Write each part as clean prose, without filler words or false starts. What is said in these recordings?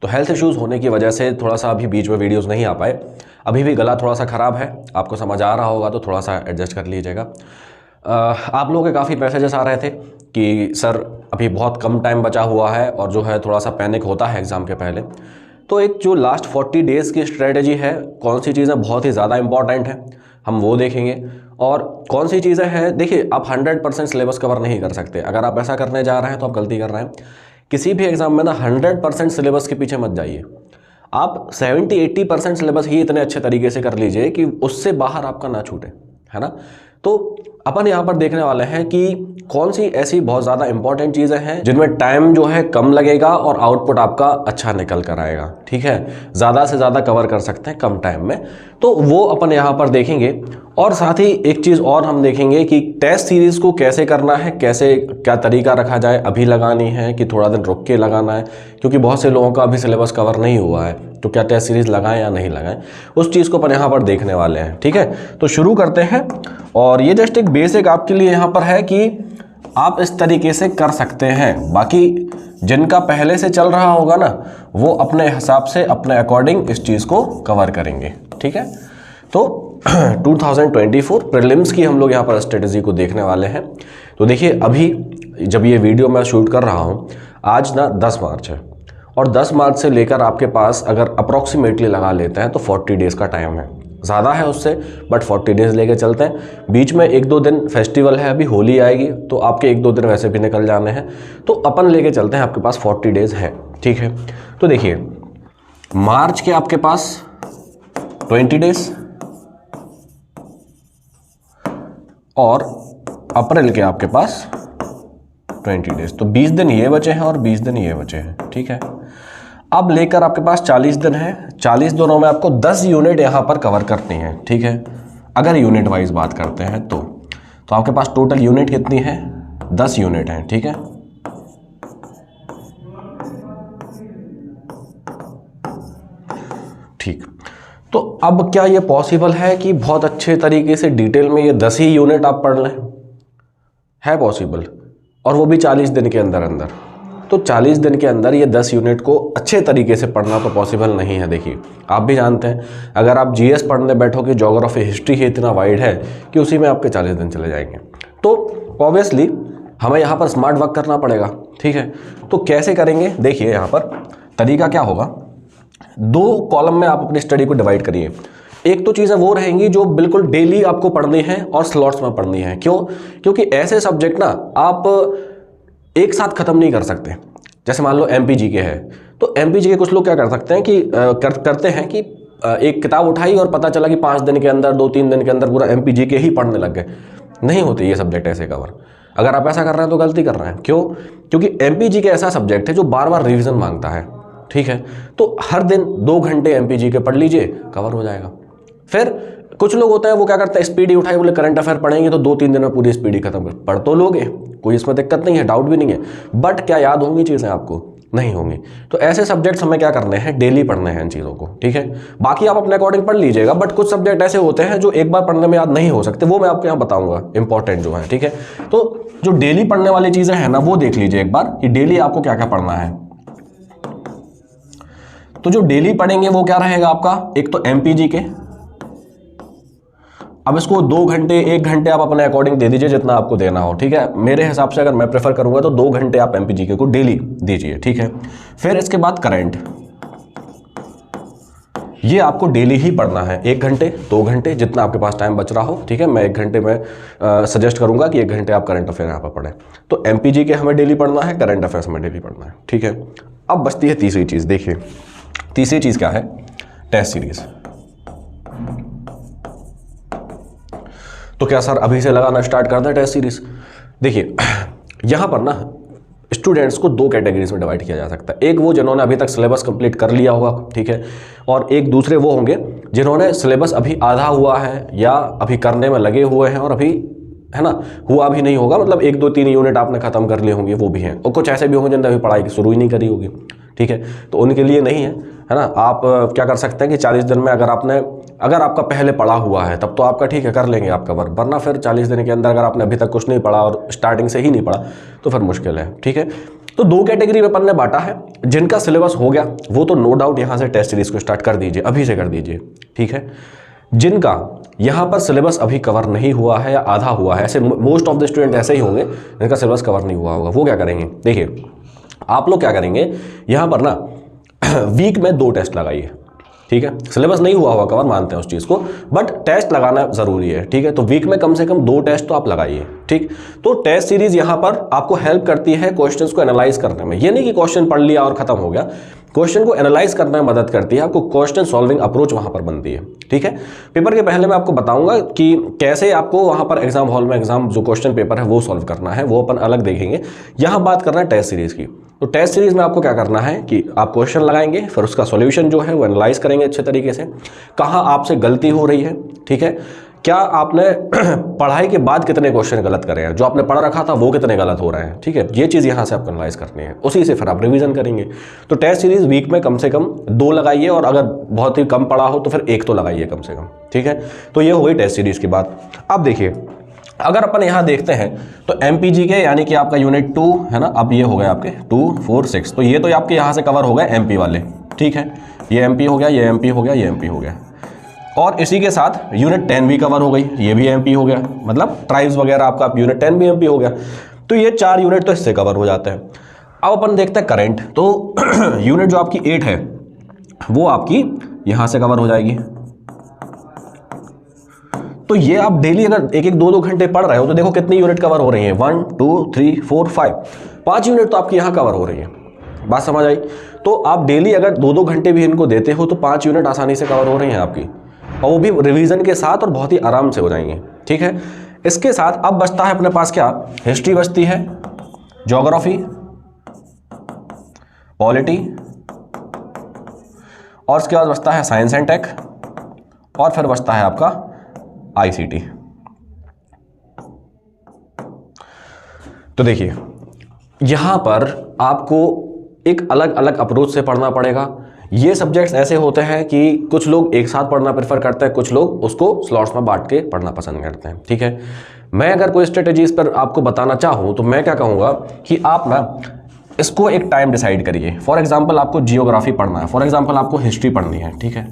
तो health issues होने की वजह से थोड़ा सा अभी बीच में वीडियोस नहीं आ पाए। अभी भी गला थोड़ा सा ख़राब है, आपको समझ आ रहा होगा, तो थोड़ा सा एडजस्ट कर लीजिएगा। आप लोगों के काफ़ी मैसेजेस आ रहे थे कि सर अभी बहुत कम टाइम बचा हुआ है और जो है थोड़ा सा पैनिक होता है एग्ज़ाम के पहले। तो एक जो लास्ट 40 डेज़ की स्ट्रेटजी है, कौन सी चीज़ें बहुत ही ज़्यादा इंपॉर्टेंट है हम वो देखेंगे, और कौन सी चीज़ें हैं। देखिए, आप 100% सिलेबस कवर नहीं कर सकते। अगर आप ऐसा करने जा रहे हैं तो आप गलती कर रहे हैं। किसी भी एग्ज़ाम में ना 100% सिलेबस के पीछे मत जाइए। आप 70-80% सिलेबस ही इतने अच्छे तरीके से कर लीजिए कि उससे बाहर आपका ना छूटे, है ना। तो अपन यहाँ पर देखने वाले हैं कि कौन सी ऐसी बहुत ज़्यादा इंपॉर्टेंट चीज़ें हैं जिनमें टाइम जो है कम लगेगा और आउटपुट आपका अच्छा निकल कर आएगा। ठीक है, ज़्यादा से ज़्यादा कवर कर सकते हैं कम टाइम में, तो वो अपन यहाँ पर देखेंगे। और साथ ही एक चीज़ और हम देखेंगे कि टेस्ट सीरीज़ को कैसे करना है, कैसे क्या तरीका रखा जाए, अभी लगानी है कि थोड़ा दिन रुक के लगाना है, क्योंकि बहुत से लोगों का अभी सिलेबस कवर नहीं हुआ है, तो क्या टेस्ट सीरीज़ लगाएं या नहीं लगाएं, उस चीज़ को अपन यहाँ पर देखने वाले हैं। ठीक है, तो शुरू करते हैं। और ये जस्ट एक बेसिक आपके लिए यहाँ पर है कि आप इस तरीके से कर सकते हैं। बाकी जिनका पहले से चल रहा होगा ना, वो अपने हिसाब से अपने अकॉर्डिंग इस चीज़ को कवर करेंगे। ठीक है, तो 2024 प्रीलिम्स की हम लोग यहाँ पर स्ट्रेटजी को देखने वाले हैं। तो देखिए, अभी जब ये वीडियो मैं शूट कर रहा हूँ, आज ना 10 मार्च है, और 10 मार्च से लेकर आपके पास अगर अप्रॉक्सीमेटली लगा लेते हैं तो 40 डेज़ का टाइम है। ज़्यादा है उससे, बट 40 डेज़ लेके चलते हैं। बीच में 1-2 दिन फेस्टिवल है, अभी होली आएगी, तो आपके 1-2 दिन वैसे भी निकल जाने हैं, तो अपन लेके चलते हैं, आपके पास 40 डेज़ है। ठीक है, तो देखिए, मार्च के आपके पास 20 डेज़ और अप्रैल के आपके पास 20 डेज़, तो 20 दिन ये बचे हैं और 20 दिन ये बचे हैं। ठीक है, अब लेकर आपके पास 40 दिन है। 40 दिनों में आपको 10 यूनिट यहाँ पर कवर करनी है। ठीक है, अगर यूनिट वाइज बात करते हैं तो आपके पास टोटल यूनिट कितनी है? 10 यूनिट है। ठीक है, ठीक। तो अब क्या ये पॉसिबल है कि बहुत अच्छे तरीके से डिटेल में ये 10 ही यूनिट आप पढ़ लें? है पॉसिबल, और वो भी 40 दिन के अंदर अंदर। तो 40 दिन के अंदर ये 10 यूनिट को अच्छे तरीके से पढ़ना तो पॉसिबल नहीं है। देखिए, आप भी जानते हैं, अगर आप जीएस पढ़ने बैठोगे, ज्योग्राफी हिस्ट्री ही इतना वाइड है कि उसी में आपके 40 दिन चले जाएंगे। तो ऑब्वियसली हमें यहाँ पर स्मार्ट वर्क करना पड़ेगा। ठीक है, तो कैसे करेंगे? देखिए, यहाँ पर तरीका क्या होगा, 2 कॉलम में आप अपनी स्टडी को डिवाइड करिए। एक तो चीज़ें वो रहेंगी जो बिल्कुल डेली आपको पढ़नी है और स्लॉट्स में पढ़नी है। क्यों? क्योंकि ऐसे सब्जेक्ट ना आप एक साथ खत्म नहीं कर सकते। जैसे मान लो एमपीजी के है, तो एमपीजी के कुछ लोग क्या कर सकते हैं कि करते हैं कि एक किताब उठाई और पता चला कि 5 दिन के अंदर, 2-3 दिन के अंदर पूरा एमपीजी के ही पढ़ने लग गए। नहीं होते ये सब्जेक्ट ऐसे कवर। अगर आप ऐसा कर रहे हैं तो गलती कर रहे हैं। क्यों? क्योंकि एमपीजी के ऐसा सब्जेक्ट है जो बार बार रिविजन मांगता है। ठीक है, तो हर दिन 2 घंटे एमपीजी के पढ़ लीजिए, कवर हो जाएगा। फिर कुछ लोग होते हैं, वो क्या करते हैं, स्पीडी उठाए, बोले करंट अफेयर पढ़ेंगे तो 2-3 दिन में पूरी स्पीडी खत्म कर। पढ़ तो लोगे, कोई इसमें दिक्कत नहीं है, डाउट भी नहीं है, बट क्या याद होंगी चीज़ें? आपको नहीं होंगी। तो ऐसे सब्जेक्ट्स हमें क्या करने हैं, डेली पढ़ने हैं इन चीज़ों को। ठीक है, बाकी आप अपने अकॉर्डिंग पढ़ लीजिएगा, बट कुछ सब्जेक्ट ऐसे होते हैं जो एक बार पढ़ने में याद नहीं हो सकते, वो मैं आपको यहाँ बताऊंगा इंपॉर्टेंट जो है। ठीक है, तो जो डेली पढ़ने वाली चीज़ें हैं ना, वो देख लीजिए एक बार कि डेली आपको क्या क्या पढ़ना है। तो जो डेली पढ़ेंगे वो क्या रहेगा आपका, एक तो एमपीजी के। अब इसको 2 घंटे 1 घंटे आप अपने अकॉर्डिंग दे दीजिए, जितना आपको देना हो। ठीक है, मेरे हिसाब से अगर मैं प्रेफर करूंगा तो 2 घंटे आप एमपीजीके को डेली दीजिए। ठीक है, फिर इसके बाद करंट, ये आपको डेली ही पढ़ना है, 1 घंटे 2 घंटे जितना आपके पास टाइम बच रहा हो। ठीक है, मैं 1 घंटे में सजेस्ट करूंगा कि 1 घंटे आप करंट अफेयर यहाँ पर पढ़ें। तो एमपीजीके हमें डेली पढ़ना है, करंट अफेयर्स हमें डेली पढ़ना है। ठीक है, अब बचती है तीसरी चीज़। देखिए, तीसरी चीज़ क्या है, टेस्ट सीरीज। तो क्या सर अभी से लगाना स्टार्ट कर दें टेस्ट सीरीज? देखिए, यहाँ पर ना स्टूडेंट्स को 2 कैटेगरीज में डिवाइड किया जा सकता है। एक वो जिन्होंने अभी तक सिलेबस कंप्लीट कर लिया होगा, ठीक है, और एक दूसरे वो होंगे जिन्होंने सिलेबस अभी आधा हुआ है या अभी करने में लगे हुए हैं और अभी, है ना, हुआ भी नहीं होगा, मतलब 1-2-3 यूनिट आपने खत्म कर लिए होंगे, वो भी हैं। और कुछ ऐसे भी होंगे जिन्होंने अभी पढ़ाई शुरू ही नहीं करी होगी। ठीक है, तो उनके लिए नहीं है ना। आप क्या कर सकते हैं कि 40 दिन में अगर आपका पहले पढ़ा हुआ है तब तो आपका ठीक है, कर लेंगे आपका वर्क, वरना फिर 40 दिन के अंदर अगर आपने अभी तक कुछ नहीं पढ़ा और स्टार्टिंग से ही नहीं पढ़ा तो फिर मुश्किल है। ठीक है, तो दो कैटेगरी में अपन ने बांटा है। जिनका सिलेबस हो गया वो तो नो डाउट यहाँ से टेस्ट सीरीज को स्टार्ट कर दीजिए, अभी से कर दीजिए, ठीक है। जिनका यहाँ पर सिलेबस अभी कवर नहीं हुआ है या आधा हुआ है, ऐसे मोस्ट ऑफ द स्टूडेंट ऐसे ही होंगे जिनका सिलेबस कवर नहीं हुआ होगा, वो क्या करेंगे, देखिए आप लोग क्या करेंगे, यहाँ पर ना वीक में 2 टेस्ट लगाइए, ठीक है। सिलेबस नहीं हुआ कवर, मानते हैं उस चीज़ को, बट टेस्ट लगाना ज़रूरी है, ठीक है। तो वीक में कम से कम 2 टेस्ट तो आप लगाइए, ठीक। तो टेस्ट सीरीज यहाँ पर आपको हेल्प करती है क्वेश्चंस को एनालाइज करने में। ये नहीं कि क्वेश्चन पढ़ लिया और खत्म हो गया, क्वेश्चन को एनालाइज करने में मदद करती है, आपको क्वेश्चन सॉल्विंग अप्रोच वहाँ पर बनती है, ठीक है। पेपर के पहले मैं आपको बताऊंगा कि कैसे आपको वहाँ पर एग्जाम हॉल में एग्जाम जो क्वेश्चन पेपर है वो सॉल्व करना है, वो अपन अलग देखेंगे। यहाँ बात करना है टेस्ट सीरीज की। तो टेस्ट सीरीज में आपको क्या करना है कि आप क्वेश्चन लगाएंगे, फिर उसका सॉल्यूशन जो है वो एनालाइज करेंगे अच्छे तरीके से, कहाँ आपसे गलती हो रही है, ठीक है। क्या आपने पढ़ाई के बाद कितने क्वेश्चन गलत करे हैं, जो आपने पढ़ रखा था वो कितने गलत हो रहे हैं, ठीक है। ये चीज़ यहाँ से आपको एनालाइज करनी है, उसी से फिर आप रिवीजन करेंगे। तो टेस्ट सीरीज वीक में कम से कम 2 लगाइए, और अगर बहुत ही कम पढ़ा हो तो फिर 1 तो लगाइए कम से कम, ठीक है। तो ये हो गई टेस्ट सीरीज की बात। अब देखिए, अगर अपन यहाँ देखते हैं तो MPG के यानी कि आपका यूनिट 2 है ना, अब ये हो गए आपके 2, 4, 6, तो ये तो आपके यहाँ से कवर हो गए MP वाले, ठीक है। ये MP हो गया, ये MP हो गया, ये MP हो गया, और इसी के साथ यूनिट 10 भी कवर हो गई, ये भी MP हो गया, मतलब ट्राइब्स वगैरह आपका यूनिट 10 भी MP हो गया। तो ये 4 यूनिट तो इससे कवर हो जाते हैं। अब अपन देखते हैं करंट, तो यूनिट जो आपकी 8 है वो आपकी यहाँ से कवर हो जाएगी। तो ये आप डेली अगर 1-1, 2-2 घंटे पढ़ रहे हो तो देखो कितनी यूनिट कवर हो रही है, 1, 2, 3, 4, 5 यूनिट तो आपकी यहाँ कवर हो रही है। बात समझ आई। तो आप डेली अगर 2-2 घंटे भी इनको देते हो तो 5 यूनिट आसानी से कवर हो रही हैं आपकी, और वो भी रिवीजन के साथ, और बहुत ही आराम से हो जाएंगे, ठीक है। इसके साथ अब बचता है अपने पास क्या, हिस्ट्री बचती है, ज्योग्राफी, पॉलिटी, और उसके बाद बचता है साइंस एंड टेक, और फिर बचता है आपका ICT। तो देखिए यहां पर आपको एक अलग अलग अप्रोच से पढ़ना पड़ेगा। ये सब्जेक्ट्स ऐसे होते हैं कि कुछ लोग एक साथ पढ़ना प्रेफर करते हैं, कुछ लोग उसको स्लॉट्स में बांट के पढ़ना पसंद करते हैं, ठीक है। मैं अगर कोई स्ट्रेटेजीज पर आपको बताना चाहूँ तो मैं क्या कहूँगा कि आप ना इसको एक टाइम डिसाइड करिए। फॉर एग्जाम्पल आपको जियोग्राफी पढ़ना है, फॉर एग्जाम्पल आपको हिस्ट्री पढ़नी है, ठीक है,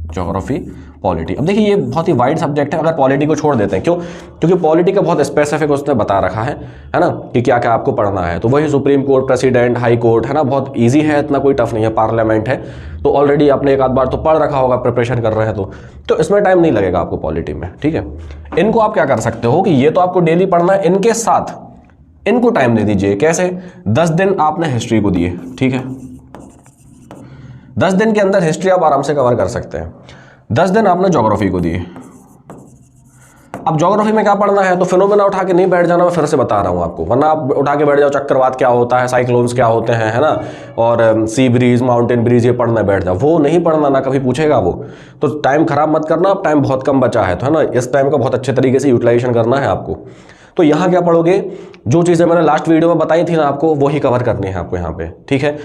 ज्योग्राफी, पॉलिटी। अब देखिए ये बहुत ही वाइड सब्जेक्ट है, अगर पॉलिटी को छोड़ देते हैं, क्यों, क्योंकि पॉलिटी का बहुत स्पेसिफिक उसने बता रखा है ना, कि क्या क्या आपको पढ़ना है। तो वही supreme court, president, high court है ना, बहुत इजी है, इतना कोई टफ नहीं है। पार्लियामेंट है तो ऑलरेडी आपने एक आध बार तो पढ़ रखा होगा, प्रिपरेशन कर रहे हैं तो इसमें टाइम नहीं लगेगा आपको पॉलिटी में, ठीक है। इनको आप क्या कर सकते हो कि ये तो आपको डेली पढ़ना है, इनके साथ इनको टाइम दे दीजिए। कैसे, 10 दिन आपने हिस्ट्री को दिए, ठीक है, 10 दिन के अंदर हिस्ट्री आप आराम से कवर कर सकते हैं। 10 दिन आपने ज्योग्राफी को दिए। अब ज्योग्राफी में क्या पढ़ना है, तो फिनोमेना उठा के नहीं बैठ जाना, मैं फिर से बता रहा हूं आपको, वरना आप उठा के बैठ जाओ चक्रवात क्या होता है, साइक्लोन्स क्या होते हैं, है ना, और सी ब्रीज, माउंटेन ब्रीज, ये पढ़ना बैठ जाओ, वो नहीं पढ़ना, ना कभी पूछेगा वो। तो टाइम खराब मत करना, अब टाइम बहुत कम बचा है, तो है ना, इस टाइम का बहुत अच्छे तरीके से यूटिलाइजेशन करना है आपको। तो यहाँ क्या पढ़ोगे, जो चीज़ें मैंने लास्ट वीडियो में बताई थी ना आपको, वही कवर करनी है आपको यहाँ पे, ठीक है।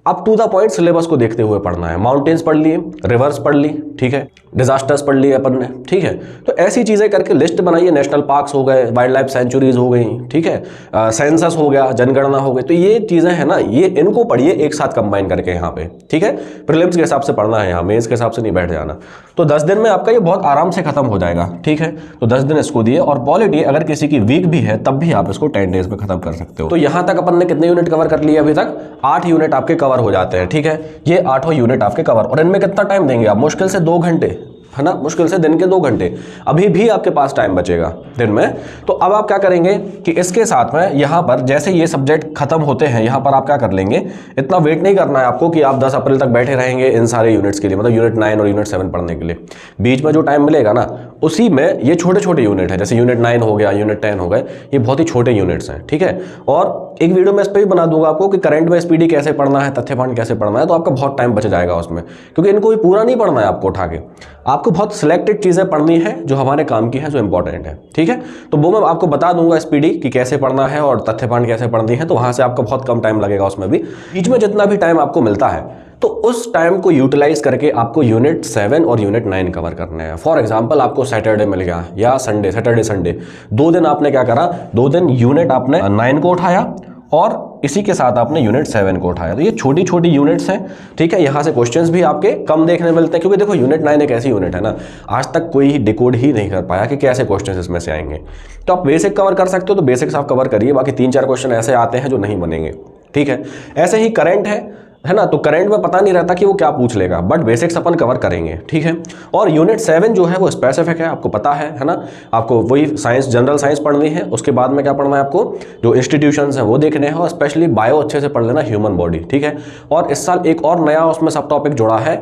Up to the point syllabus को देखते हुए पढ़ना है। माउंटेन्स पढ़ लिए, रिवर्स पढ़ ली, ठीक है, डिजास्टर्स पढ़ लिए अपन ने, ठीक है। तो ऐसी चीज़ें करके लिस्ट बनाइए। नेशनल पार्क्स हो गए, वाइल्ड लाइफ सेंचुरीज हो गई, ठीक है, सेंसस हो गया, जनगणना हो गई। तो ये चीज़ें हैं ना, ये इनको पढ़िए एक साथ कंबाइन करके यहाँ पे, ठीक है। प्रीलिम्स के हिसाब से पढ़ना है, यहाँ मेंस के हिसाब से नहीं बैठ जाना। तो 10 दिन में आपका ये बहुत आराम से खत्म हो जाएगा, ठीक है। तो 10 दिन इसको दिए। और पॉलिटी अगर किसी की वीक भी है तब भी आप इसको 10 डेज में खत्म कर सकते हो। तो यहाँ तक अपन ने कितने यूनिट कवर कर लिए अभी तक, 8 यूनिट आपके कवर हो जाते हैं, ठीक है। ये 8 यूनिट आपके कवर, और इनमें कितना टाइम देंगे आप, मुश्किल से 2 घंटे, है ना, मुश्किल से दिन के 2 घंटे अभी भी आपके पास टाइम बचेगा दिन में। तो अब आप क्या करेंगे कि इसके साथ में यहाँ पर जैसे ये सब्जेक्ट खत्म होते हैं, यहाँ पर आप क्या कर लेंगे, इतना वेट नहीं करना है आपको कि आप 10 अप्रैल तक बैठे रहेंगे इन सारे यूनिट्स के लिए, मतलब यूनिट 9 और यूनिट 7 पढ़ने के लिए। बीच में जो टाइम मिलेगा ना, उसी में ये छोटे छोटे यूनिट है, जैसे यूनिट 9 हो गया, यूनिट 10 हो गए, ये बहुत ही छोटे यूनिट्स हैं, ठीक है। और एक वीडियो में इस पर भी बना दूंगा आपको कि करंट में स्पीडी कैसे पढ़ना है, तथ्यपाठ कैसे पढ़ना है, तो आपका बहुत टाइम बच जाएगा उसमें, क्योंकि इनको भी पूरा नहीं पढ़ना है आपको उठा के, आपको बहुत सिलेक्टेड चीज़ें पढ़नी है जो हमारे काम की है, जो इंपॉर्टेंट है, ठीक है। तो वो मैं आपको बता दूंगा स्पीडी कि कैसे पढ़ना है और तथ्यपाठ कैसे पढ़नी है, तो वहां से आपका बहुत कम टाइम लगेगा उसमें भी। बीच में जितना भी टाइम आपको मिलता है तो उस टाइम को यूटिलाइज करके आपको यूनिट 7 और यूनिट 9 कवर करने हैं। फॉर एग्जांपल आपको सैटरडे मिल गया या संडे, सैटरडे संडे, 2 दिन आपने क्या करा, 2 दिन यूनिट आपने 9 को उठाया और इसी के साथ आपने यूनिट 7 को उठाया। तो ये छोटी छोटी यूनिट्स हैं, ठीक है। यहाँ से क्वेश्चंस भी आपके कम देखने मिलते हैं, क्योंकि देखो यूनिट 9 एक ऐसी यूनिट है ना, आज तक कोई डिकोड ही नहीं कर पाया कि कैसे क्वेश्चंस इसमें से आएंगे। तो आप बेसिक कवर कर सकते हो तो बेसिक्स आप कवर करिए, बाकी 3-4 क्वेश्चन ऐसे आते हैं जो नहीं बनेंगे, ठीक है। ऐसे ही करंट है ना, तो करंट में पता नहीं रहता कि वो क्या पूछ लेगा, बट बेसिक्स अपन कवर करेंगे, ठीक है। और यूनिट 7 जो है वो स्पेसिफिक है, आपको पता है ना। आपको वही साइंस, जनरल साइंस पढ़नी है, उसके बाद में क्या पढ़ना है आपको, जो इंस्टीट्यूशंस हैं वो देखने हैं, और स्पेशली बायो अच्छे से पढ़ लेना, ह्यूमन बॉडी, ठीक है। और इस साल एक और नया उसमें सब टॉपिक जुड़ा है,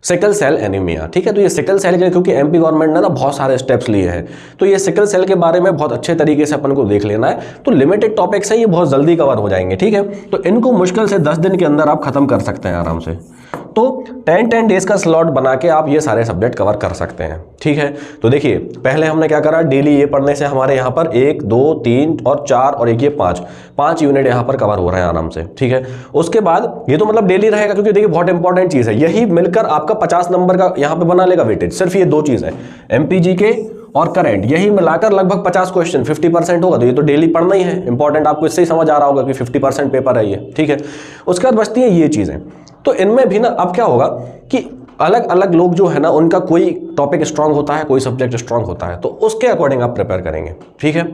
सिकल सेल एनीमिया, ठीक है। तो ये सिकल सेल के, क्योंकि एमपी गवर्नमेंट ने ना बहुत सारे स्टेप्स लिए हैं, तो ये सिकल सेल के बारे में बहुत अच्छे तरीके से अपन को देख लेना है। तो लिमिटेड टॉपिक्स हैं, ये बहुत जल्दी कवर हो जाएंगे, ठीक है। तो इनको मुश्किल से 10 दिन के अंदर आप खत्म कर सकते हैं आराम से। तो 10 डेज का स्लॉट बना के आप ये सारे सब्जेक्ट कवर कर सकते हैं, ठीक है। तो देखिए पहले हमने क्या करा, डेली ये पढ़ने से हमारे यहाँ पर 1, 2, 3 और 4 और एक ये 5 यूनिट यहाँ पर कवर हो रहे हैं आराम से, ठीक है। उसके बाद ये तो मतलब डेली रहेगा, क्योंकि देखिए बहुत इंपॉर्टेंट चीज़ है, यही मिलकर आपका 50 नंबर का यहाँ पे बना लेगा वेटेज। सिर्फ ये 2 चीज़ है, एमपीजी के और करंट, यही मिलाकर लगभग 50 क्वेश्चन, 50% होगा। तो ये तो डेली पढ़ना ही है, इंपॉर्टेंट, आपको इससे ही समझ आ रहा होगा कि 50% पेपर है ये, ठीक है। उसके बाद बचती है ये चीज़ें। तो इनमें भी ना अब क्या होगा कि अलग अलग लोग जो है ना, उनका कोई टॉपिक स्ट्रांग होता है, कोई सब्जेक्ट स्ट्रांग होता है, तो उसके अकॉर्डिंग आप प्रिपेयर करेंगे, ठीक है।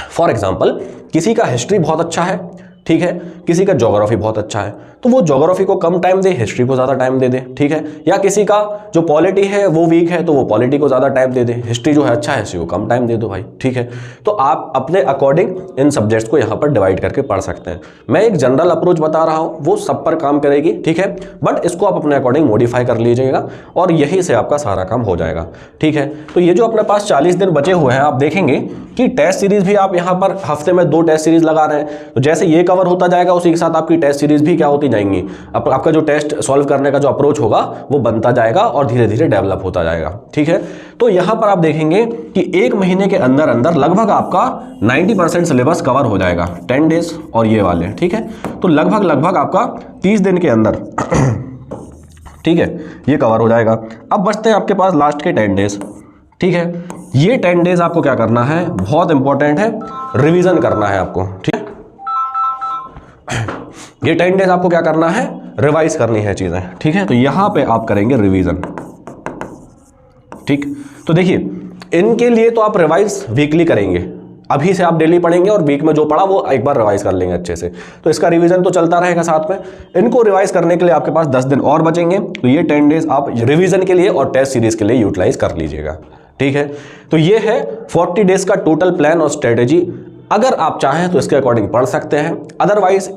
फॉर एग्जाम्पल किसी का हिस्ट्री बहुत अच्छा है, ठीक है, किसी का ज्योग्राफी बहुत अच्छा है, तो वो ज्योग्राफी को कम टाइम दे, हिस्ट्री को ज़्यादा टाइम दे दे, ठीक है। या किसी का जो पॉलिटी है वो वीक है, तो वो पॉलिटी को ज़्यादा टाइम दे दे, हिस्ट्री जो है अच्छा है, हिस्ट्री को कम टाइम दे दो भाई, ठीक है। तो आप अपने अकॉर्डिंग इन सब्जेक्ट्स को यहाँ पर डिवाइड करके पढ़ सकते हैं। मैं एक जनरल अप्रोच बता रहा हूँ, वो सब पर काम करेगी, ठीक है, बट इसको आप अपने अकॉर्डिंग मॉडिफाई कर लीजिएगा और यहीं से आपका सारा काम हो जाएगा, ठीक है। तो ये जो अपने पास 40 दिन बचे हुए हैं, आप देखेंगे कि टेस्ट सीरीज भी आप यहाँ पर हफ्ते में 2 टेस्ट सीरीज लगा रहे हैं, तो जैसे ये कवर होता जाएगा उसी के साथ आपकी टेस्ट सीरीज भी क्या होती जाएंगी, आपका जो टेस्ट सॉल्व करने का जो अप्रोच होगा वो बनता जाएगा और धीरे धीरे डेवलप होता जाएगा, ठीक है। तो यहाँ पर आप देखेंगे कि 1 महीने के अंदर अंदर लगभग आपका 90% सिलेबस कवर हो जाएगा, 10 डेज और ये वाले, ठीक है। तो लगभग आपका 30 दिन के अंदर ठीक है ये कवर हो जाएगा। अब बचते हैं आपके पास लास्ट के 10 डेज, ठीक है। ये 10 डेज आपको क्या करना है, बहुत इंपॉर्टेंट है, रिवीजन करना है आपको, ठीक है। ये 10 डेज आपको क्या करना है, रिवाइज करनी है चीजें, ठीक है। तो यहां पे आप करेंगे रिवीजन, ठीक। तो देखिए इनके लिए तो आप रिवाइज वीकली करेंगे, अभी से आप डेली पढ़ेंगे और वीक में जो पढ़ा वो एक बार रिवाइज कर लेंगे अच्छे से, तो इसका रिवीजन तो चलता रहेगा साथ में। इनको रिवाइज करने के लिए आपके पास 10 दिन और बचेंगे, तो ये 10 डेज आप रिवीजन के लिए और टेस्ट सीरीज के लिए यूटिलाइज कर लीजिएगा, ठीक है। तो ये है 40 डेज का टोटल प्लान और स्ट्रेटेजी। अगर आप चाहें तो इसके अकॉर्डिंग पढ़ सकते हैं, अदरवाइज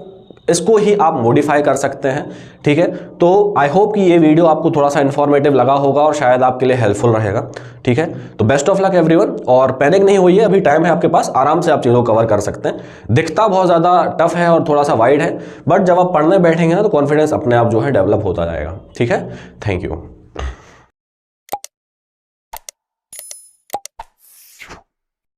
इसको ही आप मॉडिफाई कर सकते हैं, ठीक है। तो आई होप कि ये वीडियो आपको थोड़ा सा इन्फॉर्मेटिव लगा होगा और शायद आपके लिए हेल्पफुल रहेगा, ठीक है। तो बेस्ट ऑफ लक एवरीवन, और पैनिक नहीं होइए, अभी टाइम है आपके पास, आराम से आप चीज़ों को कवर कर सकते हैं। दिखता बहुत ज़्यादा टफ है और थोड़ा सा वाइड है, बट जब आप पढ़ने बैठेंगे ना तो कॉन्फिडेंस अपने आप जो है डेवलप होता जाएगा, ठीक है। Thank you.